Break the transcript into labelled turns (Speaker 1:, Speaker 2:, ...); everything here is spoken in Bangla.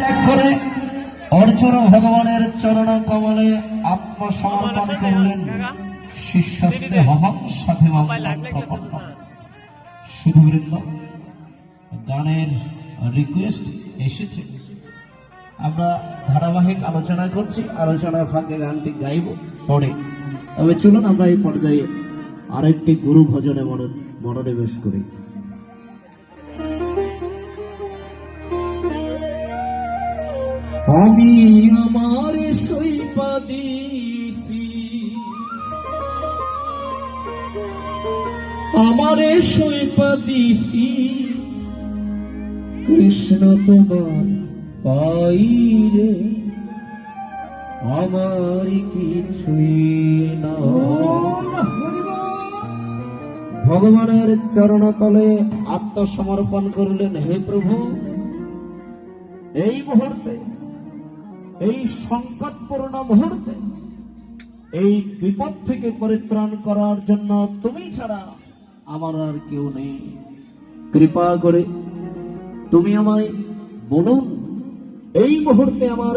Speaker 1: ত্যাগ করে অর্জুন ভগবানের চরণ কমলে আত্মসমর্পণ করলেন। শিষ্যস্তে হহং সাধুমাং প্রপন্নম। শুধুবৃন্দ, গানের রিকোয়েস্ট এসেছে, আমরা ধারাবাহিক আলোচনা করছি, আলোচনার ফাঁকে গানটি গাইব পরে। তবে চলুন আমরা এই পর্যায়ে আরেকটি গুরু ভজনে মনোনিবেশ করি। আমি আমার সৈপাদিসি, আমারে সৈপাদিসি, কৃষ্ণ তোমার পাইরে আমার কিছুই না। ভগবানের চরণতলে আত্মসমর্পণ করলেন। হে প্রভু, এই মুহূর্তে, এই সংকটপূর্ণ মুহূর্তে, এই বিপদ থেকে পরিত্রাণ করার জন্য তুমি ছাড়া আমার আর কেউ নেই। কৃপা করে তুমি আমায় বলুন, এই মুহূর্তে আমার